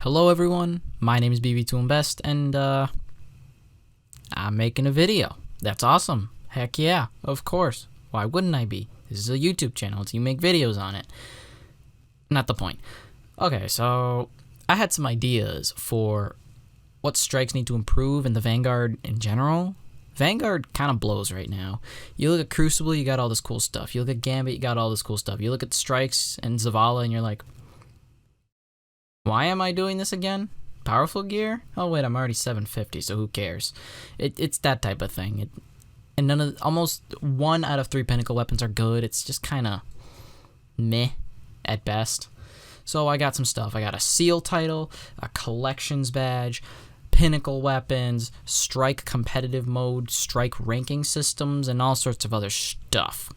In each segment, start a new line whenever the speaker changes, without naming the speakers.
Hello everyone, my name is BB2Invest and I'm making a video. That's awesome. Heck yeah, of course. Why wouldn't I be? This is a YouTube channel, so you make videos on it. Not the point. Okay, so I had some ideas for what strikes need to improve in the Vanguard in general. Vanguard kind of blows right now. You look at Crucible, you got all this cool stuff. You look at Gambit, you got all this cool stuff. You look at Strikes and Zavala and you're like, why am I doing this again? Powerful gear? Oh wait, I'm already 750, so who cares? It's that type of thing. And almost 1 out of 3 Pinnacle weapons are good. It's just kind of meh at best. So I got some stuff. I got a seal title, a collections badge, Pinnacle weapons, strike competitive mode, strike ranking systems, and all sorts of other stuff.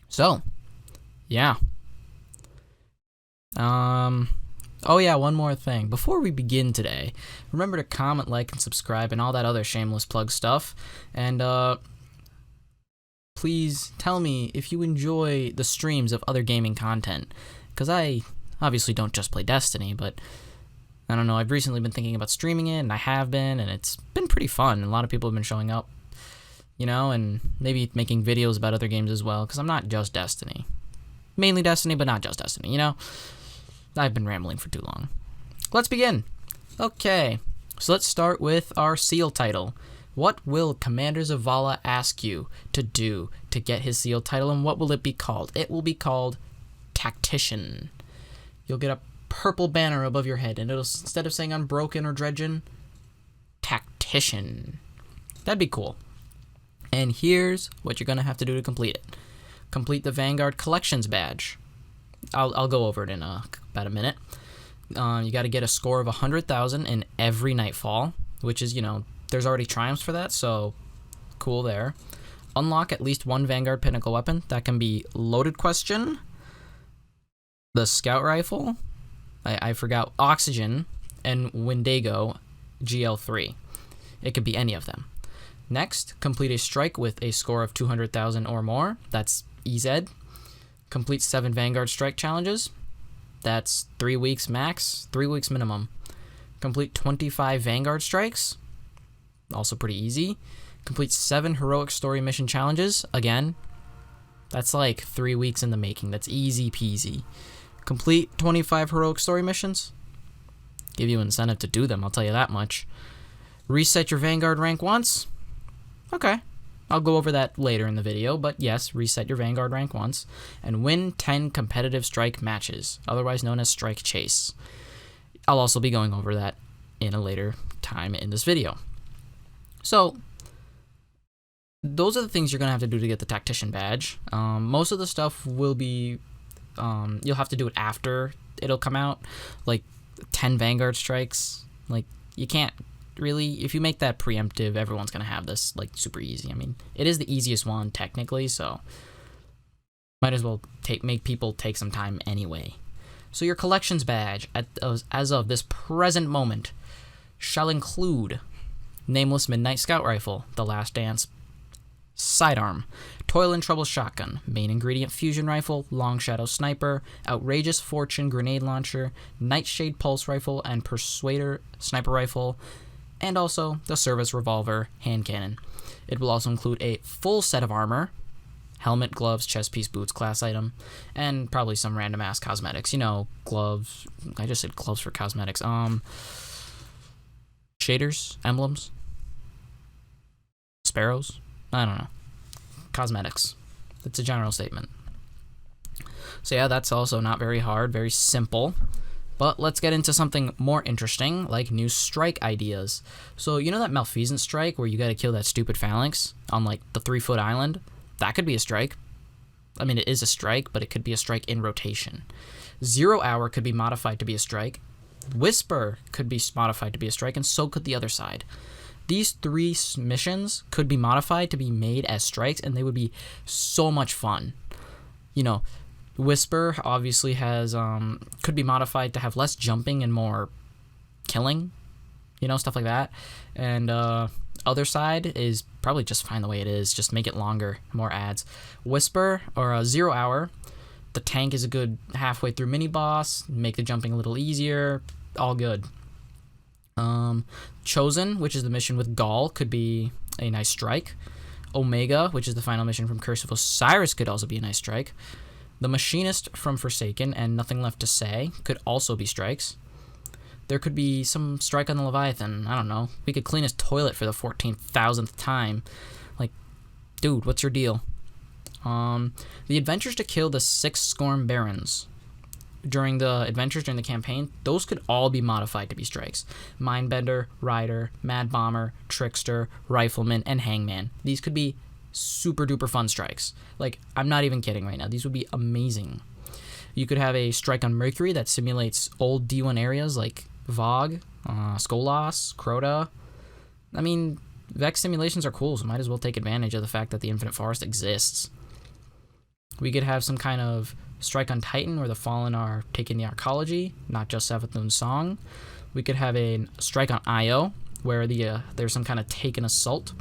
So, yeah. Oh yeah, one more thing. Before we begin today, remember to comment, like, and subscribe, and all that other shameless plug stuff. And, please tell me if you enjoy the streams of other gaming content. Because I obviously don't just play Destiny, but I don't know, I've recently been thinking about streaming it, and I have been, and it's been pretty fun. A lot of people have been showing up, you know, and maybe making videos about other games as well, because I'm not just Destiny. Mainly Destiny, but not just Destiny, you know? I've been rambling for too long. Let's begin. Okay, so let's start with our seal title. What will Commander Zavala ask you to do to get his seal title, and what will it be called? It will be called Tactician. You'll get a purple banner above your head, and it'll, instead of saying Unbroken or Dredgen, Tactician. That'd be cool. And here's what you're going to have to do to complete it. Complete the Vanguard Collections badge. I'll go over it in about a minute. You got to get a score of 100,000 in every Nightfall, which is, you know, there's already triumphs for that, so cool there. Unlock at least 1 Vanguard Pinnacle weapon. That can be Loaded Question, the Scout Rifle, I forgot, Oxygen, and Wendigo GL3. It could be any of them. Next, complete a strike with a score of 200,000 or more. That's EZ. Complete 7 Vanguard Strike challenges. That's 3 weeks max, 3 weeks minimum. Complete 25 Vanguard Strikes. Also pretty easy. Complete 7 Heroic Story Mission challenges. Again, that's like 3 weeks in the making. That's easy peasy. Complete 25 Heroic Story missions. Give you incentive to do them, I'll tell you that much. Reset your Vanguard rank once. Okay. I'll go over that later in the video, but yes, reset your Vanguard rank once, and win 10 competitive strike matches, otherwise known as Strike Chase. I'll also be going over that in a later time in this video. So, those are the things you're going to have to do to get the Tactician badge. Most of the stuff will be, you'll have to do it after it'll come out, like 10 Vanguard Strikes. Like, you can't really, if you make that preemptive, everyone's gonna have this like super easy. I mean, it is the easiest one technically, so might as well make people take some time anyway. So your collections badge as of this present moment shall include Nameless Midnight Scout Rifle, The Last Dance Sidearm, Toil and Trouble Shotgun, Main Ingredient Fusion Rifle, Long Shadow Sniper, Outrageous Fortune Grenade Launcher, Nightshade Pulse Rifle, and Persuader Sniper Rifle, and also the Service Revolver Hand Cannon. It will also include a full set of armor, helmet, gloves, chest piece, boots, class item, and probably some random ass cosmetics. You know, gloves. I just said gloves for cosmetics. Shaders, emblems, sparrows. I don't know. Cosmetics. It's a general statement. So yeah, that's also not very hard, very simple. But let's get into something more interesting, like new strike ideas. So, you know that Malfeasant strike where you gotta kill that stupid phalanx on, like, the 3-foot island? That could be a strike. I mean, it is a strike, but it could be a strike in rotation. 0 Hour could be modified to be a strike. Whisper could be modified to be a strike, and so could the other side. These 3 missions could be modified to be made as strikes, and they would be so much fun. You know, Whisper obviously has, could be modified to have less jumping and more killing, you know, stuff like that. And, other side is probably just fine the way it is, just make it longer, more ads. Whisper, or 0 Hour, the tank is a good halfway through mini-boss, make the jumping a little easier, all good. Chosen, which is the mission with Gaul, could be a nice strike. Omega, which is the final mission from Curse of Osiris, could also be a nice strike. The Machinist from Forsaken and Nothing Left to Say could also be strikes. There could be some strike on the Leviathan. I don't know. We could clean his toilet for the 14,000th time. Like, dude, what's your deal? The adventures to kill the 6 Scorn Barons during the adventures during the campaign, those could all be modified to be strikes. Mindbender, Rider, Mad Bomber, Trickster, Rifleman, and Hangman. These could be super duper fun strikes. Like, I'm not even kidding right now. These would be amazing. You could have a strike on Mercury that simulates old D1 areas like Vogue, Skolas, Crota. I mean, Vex simulations are cool, so might as well take advantage of the fact that the Infinite Forest exists. We could have some kind of strike on Titan where the Fallen are taking the Arcology, not just Savathun's Song. We could have a strike on Io where there's some kind of taken assault.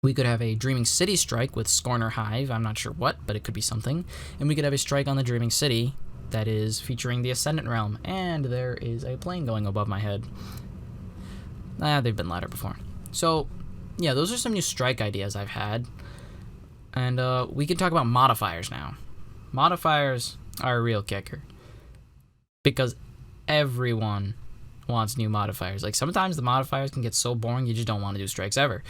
We could have a Dreaming City strike with Scorner Hive, I'm not sure what, but it could be something. And we could have a strike on the Dreaming City that is featuring the Ascendant Realm, and there is a plane going above my head. They've been louder before. So, yeah, those are some new strike ideas I've had. And we can talk about modifiers now. Modifiers are a real kicker. Because everyone wants new modifiers. Like, sometimes the modifiers can get so boring you just don't want to do strikes ever.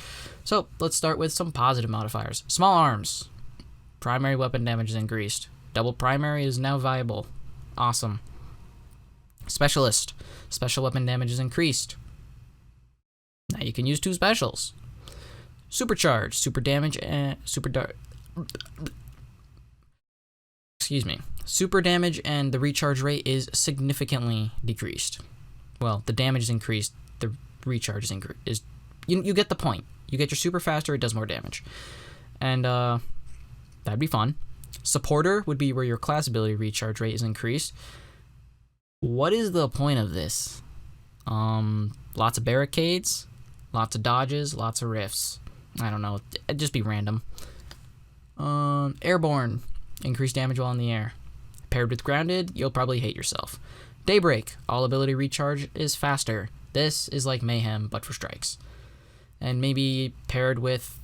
So, let's start with some positive modifiers. Small arms. Primary weapon damage is increased. Double primary is now viable. Awesome. Specialist. Special weapon damage is increased. Now you can use 2 specials. Supercharge, super damage, and super damage and the recharge rate is significantly decreased. Well, the damage is increased, the recharge is you get the point. You get your super faster, it does more damage. And that'd be fun. Supporter would be where your class ability recharge rate is increased. What is the point of this? Lots of barricades, lots of dodges, lots of rifts. I don't know. It'd just be random. Airborne. Increased damage while in the air. Paired with grounded, you'll probably hate yourself. Daybreak. All ability recharge is faster. This is like Mayhem, but for strikes. And maybe paired with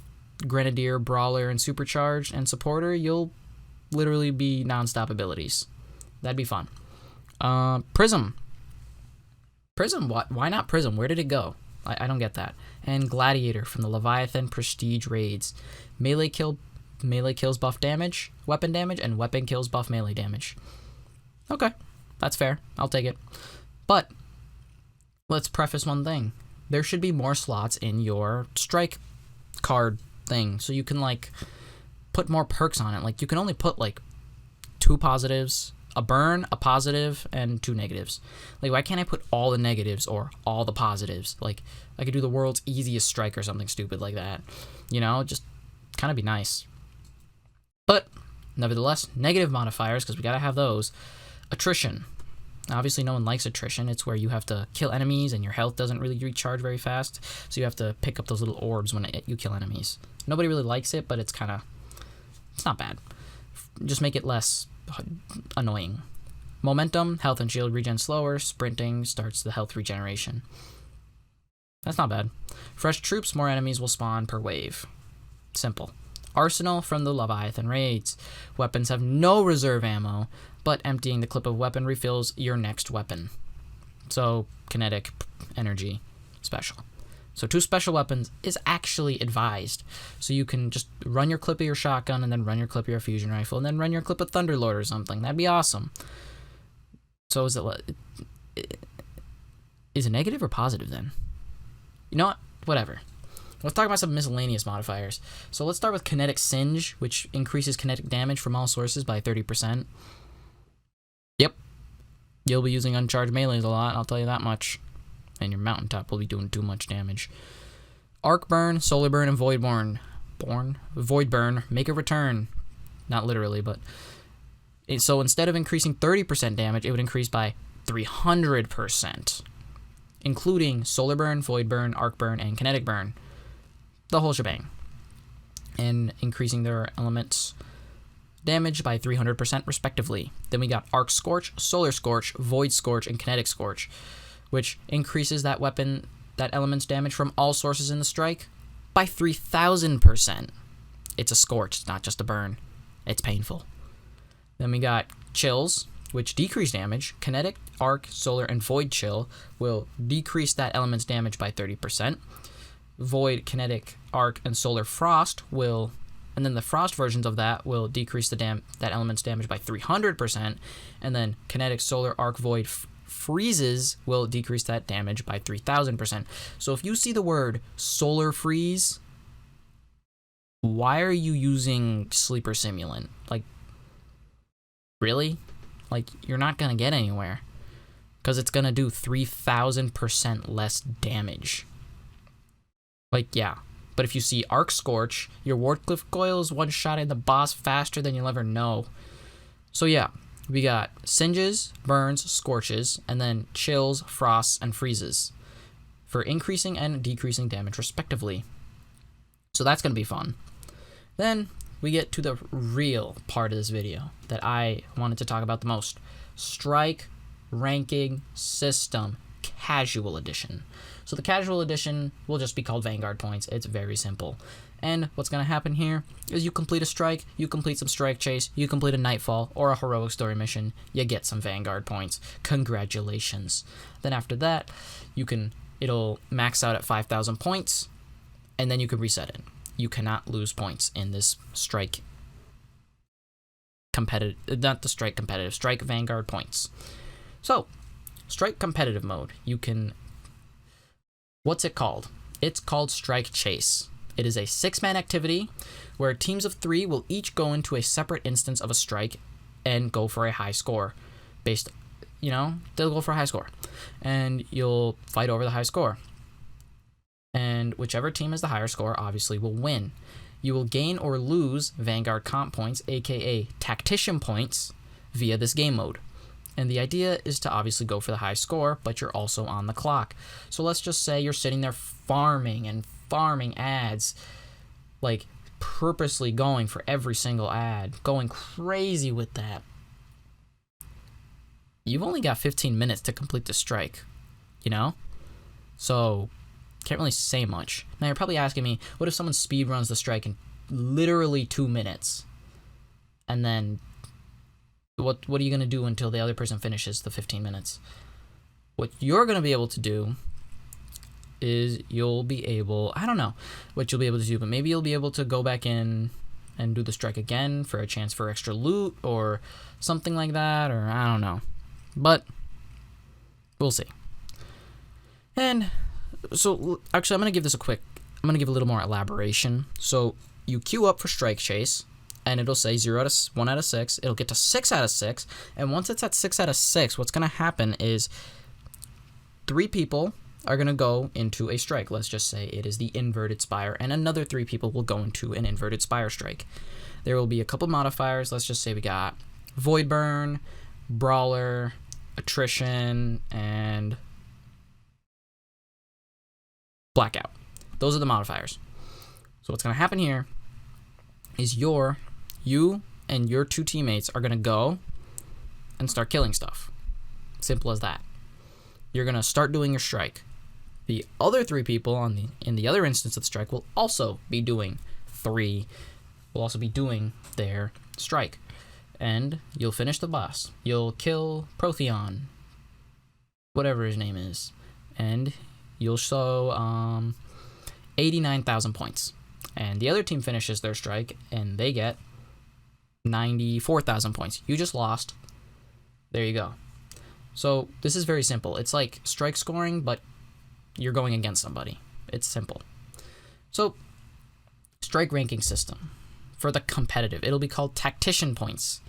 Grenadier, Brawler, and Supercharged and Supporter, you'll literally be non-stop abilities. That'd be fun. Prism. Prism? Why not Prism? Where did it go? I don't get that. And Gladiator from the Leviathan Prestige raids. Melee kills buff damage, weapon damage, and weapon kills buff melee damage. Okay, that's fair. I'll take it. But let's preface one thing. There should be more slots in your strike card thing, so you can like put more perks on it. Like you can only put like 2 positives, a burn, a positive, and 2 negatives. Like, why can't I put all the negatives or all the positives? Like, I could do the world's easiest strike or something stupid like that. You know, just kind of be nice. But, nevertheless, negative modifiers, because we gotta have those. Attrition. Obviously, no one likes attrition. It's where you have to kill enemies and your health doesn't really recharge very fast. So you have to pick up those little orbs when you kill enemies. Nobody really likes it, but it's not bad. Just make it less annoying. Momentum, health and shield regen slower. Sprinting starts the health regeneration. That's not bad. Fresh troops, more enemies will spawn per wave. Simple. Arsenal from the Leviathan raids. Weapons have no reserve ammo, but emptying the clip of weapon refills your next weapon. So, kinetic, energy, special. So 2 special weapons is actually advised. So you can just run your clip of your shotgun and then run your clip of your fusion rifle and then run your clip of Thunderlord or something. That'd be awesome. So is it negative or positive then? You know what? Whatever. Let's talk about some miscellaneous modifiers. So let's start with Kinetic Singe, which increases kinetic damage from all sources by 30%. Yep. You'll be using uncharged melees a lot, I'll tell you that much. And your mountaintop will be doing too much damage. Arc Burn, Solar Burn, and Void Burn make a return. Not literally, but... So instead of increasing 30% damage, it would increase by 300%. Including Solar Burn, Void Burn, Arc Burn, and Kinetic Burn. The whole shebang. And increasing their elements damage by 300% respectively. Then we got Arc Scorch, Solar Scorch, Void Scorch, and Kinetic Scorch, which increases that element's damage from all sources in the strike by 3,000%. It's a scorch, it's not just a burn. It's painful. Then we got Chills, which decrease damage. Kinetic, Arc, Solar, and Void Chill will decrease that element's damage by 30%. Void, Kinetic, Arc, and Solar Frost will, and then the Frost versions of that will decrease that element's damage by 300%. And then Kinetic, Solar, Arc, Void, Freezes will decrease that damage by 3,000%. So if you see the word Solar Freeze, why are you using Sleeper Simulant? Like, really? Like, you're not going to get anywhere. Because it's going to do 3,000% less damage. Like, yeah. But if you see Arc Scorch, your Wardcliff Coil is one-shotting the boss faster than you'll ever know. So yeah, we got Singes, Burns, Scorches, and then Chills, Frosts, and Freezes for increasing and decreasing damage respectively. So that's going to be fun. Then we get to the real part of this video that I wanted to talk about the most. Strike Ranking System Casual Edition. So the Casual Edition will just be called Vanguard points. It's very simple. And what's going to happen here is you complete a strike, you complete some strike chase, you complete a Nightfall or a heroic story mission, you get some Vanguard points. Congratulations. Then after that, it'll max out at 5,000 points, and then you can reset it. You cannot lose points in this strike competitive, not the strike competitive, strike Vanguard points. So, strike competitive mode, what's it called? It's called Strike Chase. It is a 6-man activity where teams of 3 will each go into a separate instance of a strike and go for a high score. They'll go for a high score. And you'll fight over the high score. And whichever team has the higher score obviously will win. You will gain or lose Vanguard comp points, aka tactician points, via this game mode. And the idea is to obviously go for the high score, but you're also on the clock. So let's just say you're sitting there farming ads, like purposely going for every single ad, going crazy with that. You've only got 15 minutes to complete the strike, So, can't really say much. Now you're probably asking me, what if someone speed runs the strike in literally 2 minutes? And then what are you going to do until the other person finishes the 15 minutes? What you're going to be able to do is I don't know what you'll be able to do, but maybe you'll be able to go back in and do the strike again for a chance for extra loot or something like that, or I don't know. But we'll see. And so actually I'm going to give a little more elaboration. So you queue up for Strike Chase, and it'll say 1 out of 6. It'll get to 6 out of 6, and once it's at 6 out of 6, what's going to happen is 3 people are going to go into a strike. Let's just say it is the Inverted Spire, and another 3 people will go into an Inverted Spire strike. There will be a couple modifiers. Let's just say we got Void Burn, Brawler, Attrition, and Blackout. Those are the modifiers. So what's going to happen here is you and your 2 teammates are going to go and start killing stuff. Simple as that. You're going to start doing your strike. The other 3 people in the other instance of the strike will also be doing their strike. And you'll finish the boss. You'll kill Protheon, whatever his name is. And you'll show 89,000 points. And the other team finishes their strike, and they get 94,000 points. You just lost. There you go. So this is very simple. It's like strike scoring, but you're going against somebody. It's simple. So, strike ranking system. For the competitive, it'll be called Tactician Points.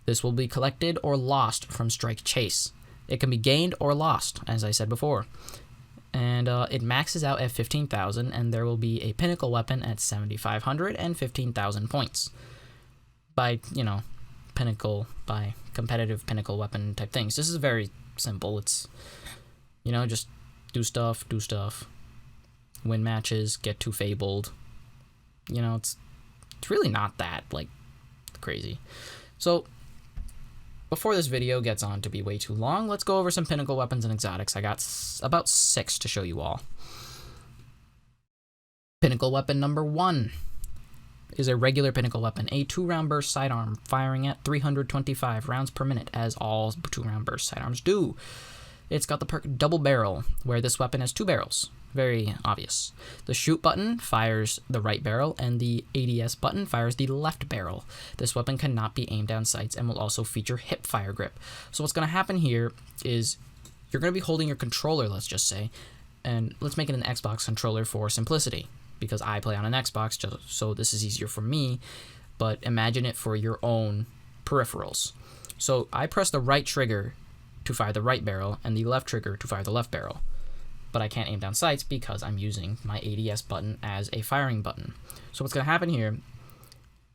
This will be collected or lost from Strike Chase. It can be gained or lost, as I said before. And it maxes out at 15,000, and there will be a Pinnacle weapon at 7,500 and 15,000 points. By competitive Pinnacle weapon type things. This is very simple. It's, just do stuff, win matches, get 2 fabled. It's really not that, crazy. So before this video gets on to be way too long, let's go over some Pinnacle weapons and exotics. I got about 6 to show you all. Pinnacle weapon number 1 is a regular Pinnacle weapon, a 2-round burst sidearm firing at 325 rounds per minute, as all 2-round burst sidearms do. It's got the perk double barrel, where this weapon has 2 barrels. Very obvious. The shoot button fires the right barrel, and the ADS button fires the left barrel. This weapon cannot be aimed down sights and will also feature hip fire grip. So what's going to happen here is you're going to be holding your controller, let's just say, and let's make it an Xbox controller for simplicity, because I play on an Xbox, just so this is easier for me, but imagine it for your own peripherals. So I press the right trigger to fire the right barrel and the left trigger to fire the left barrel, but I can't aim down sights because I'm using my ADS button as a firing button. So what's going to happen here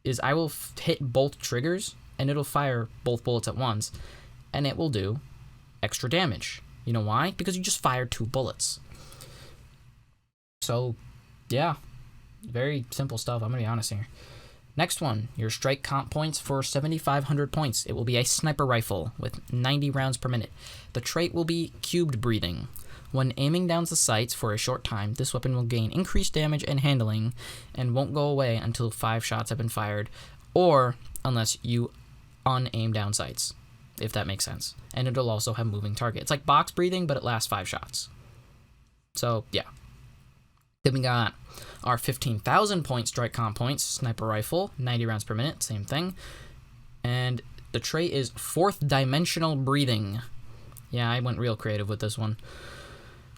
is I will hit both triggers and it'll fire both bullets at once, and it will do extra damage. You know why? Because you just fired 2 bullets. So yeah, very simple stuff. I'm going to be honest here. Next one, your strike comp points for 7,500 points. It will be a sniper rifle with 90 rounds per minute. The trait will be cubed breathing. When aiming down the sights for a short time, this weapon will gain increased damage and handling and won't go away until 5 shots have been fired, or unless you unaim down sights, if that makes sense. And it'll also have moving target. It's like box breathing, but it lasts 5 shots. So yeah. Then we got our 15,000 point strike comp points, sniper rifle, 90 rounds per minute, same thing. And the trait is 4th dimensional breathing. Yeah, I went real creative with this one.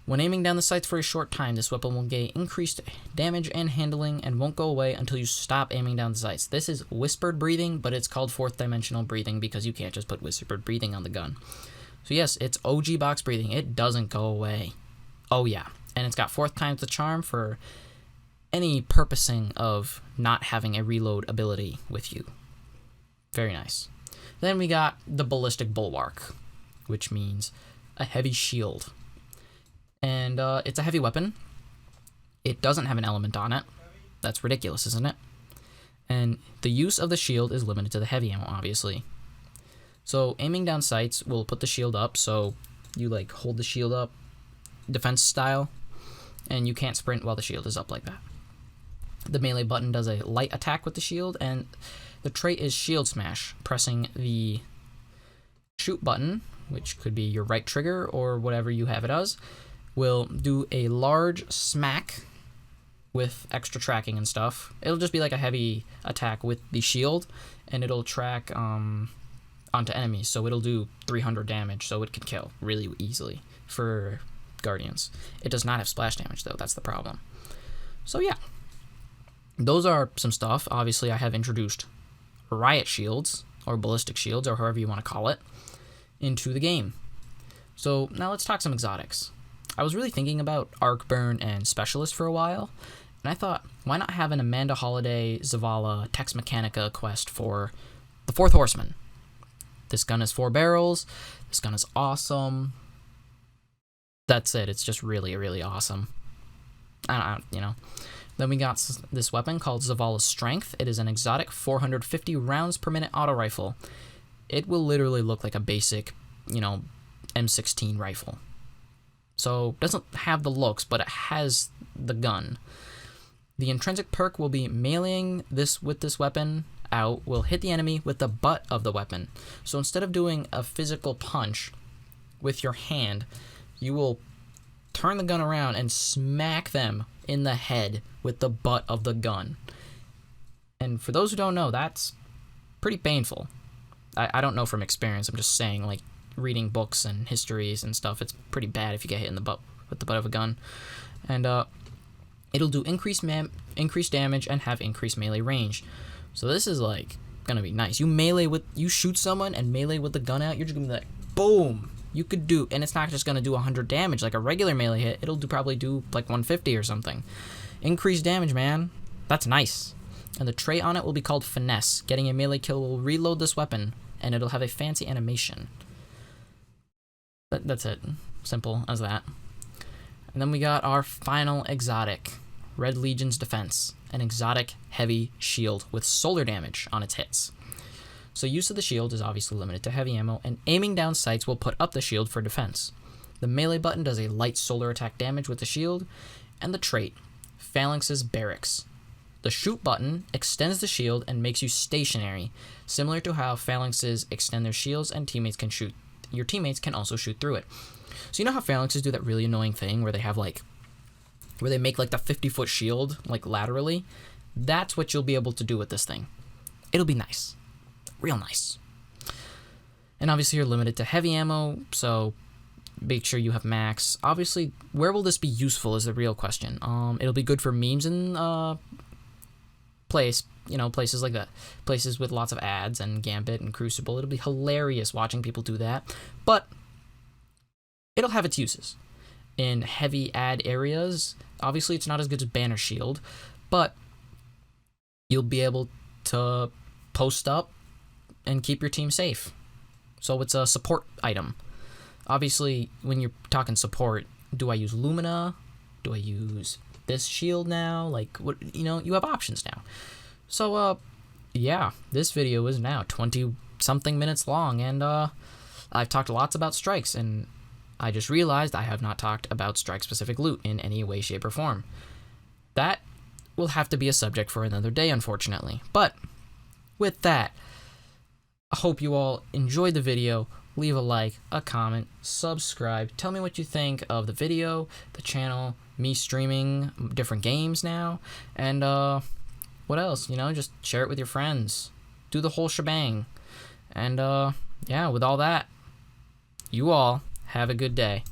When aiming down the sights for a short time, this weapon will gain increased damage and handling and won't go away until you stop aiming down the sights. This is whispered breathing, but it's called 4th dimensional breathing because you can't just put whispered breathing on the gun. So yes, it's OG box breathing. It doesn't go away. Oh yeah. And it's got 4th times the charm for any purposing of not having a reload ability with you. Very nice. Then we got the ballistic bulwark, which means a heavy shield. And it's a heavy weapon. It doesn't have an element on it. That's ridiculous, isn't it? And the use of the shield is limited to the heavy ammo, obviously. So aiming down sights will put the shield up, so you like hold the shield up defense style, and you can't sprint while the shield is up like that. The melee button does a light attack with the shield, and the trait is shield smash. Pressing the shoot button, which could be your right trigger or whatever you have it as, will do a large smack with extra tracking and stuff. It'll just be like a heavy attack with the shield, and it'll track onto enemies, so it'll do 300 damage, so it can kill really easily for Guardians. It does not have splash damage though, that's the problem. So yeah, those are some stuff. Obviously I have introduced riot shields, or ballistic shields, or however you want to call it, into the game. So now let's talk some exotics. I was really thinking about Arc Burn and Specialist for a while, and I thought, why not have an Amanda Holiday Zavala Tex Mechanica quest for the 4th Horseman? This gun has 4 barrels, this gun is awesome. That's it. It's just really, really awesome. You know. Then we got this weapon called Zavala's Strength. It is an exotic 450 rounds per minute auto rifle. It will literally look like a basic, you know, M16 rifle. So it doesn't have the looks, but it has the gun. The intrinsic perk will be meleeing this with this weapon out will hit the enemy with the butt of the weapon. So instead of doing a physical punch with your hand, you will turn the gun around and smack them in the head with the butt of the gun. And for those who don't know, that's pretty painful. I don't know from experience. I'm just saying, like, reading books and histories and stuff, it's pretty bad if you get hit in the butt with the butt of a gun. And it'll do increased damage and have increased melee range. So this is, like, gonna be nice. You shoot someone and melee with the gun out, you're just gonna be like, boom! You could do, and it's not just going to do 100 damage like a regular melee hit. It'll probably do like 150 or something. Increased damage, man. That's nice. And the trait on it will be called Finesse. Getting a melee kill will reload this weapon, and it'll have a fancy animation. That's it. Simple as that. And then we got our final exotic, Red Legion's Defense. An exotic heavy shield with solar damage on its hits. So use of the shield is obviously limited to heavy ammo, and aiming down sights will put up the shield for defense. The melee button does a light solar attack damage with the shield, and the trait, Phalanx's Barracks. The shoot button extends the shield and makes you stationary, similar to how phalanxes extend their shields and teammates can shoot. Your teammates can also shoot through it. So you know how phalanxes do that really annoying thing where they have where they make like the 50-foot shield like laterally? That's what you'll be able to do with this thing. It'll be nice. Real nice. And obviously you're limited to heavy ammo, so make sure you have max. Obviously, where will this be useful is the real question. It'll be good for memes and places like that, places with lots of ads and Gambit and Crucible. It'll be hilarious watching people do that, but it'll have its uses in heavy ad areas. Obviously it's not as good as Banner Shield, but you'll be able to post up and keep your team safe. So it's a support item. Obviously when you're talking support, do I use Lumina? Do I use this shield now? Like, what, you have options now. So yeah, this video is now 20 something minutes long, and I've talked lots about strikes, and I just realized I have not talked about strike specific loot in any way, shape, or form. That will have to be a subject for another day, unfortunately. But with that, I hope you all enjoyed the video. Leave a like, a comment, subscribe. Tell me what you think of the video, the channel, me streaming different games now, and what else? Just share it with your friends. Do the whole shebang. And yeah, with all that, you all have a good day.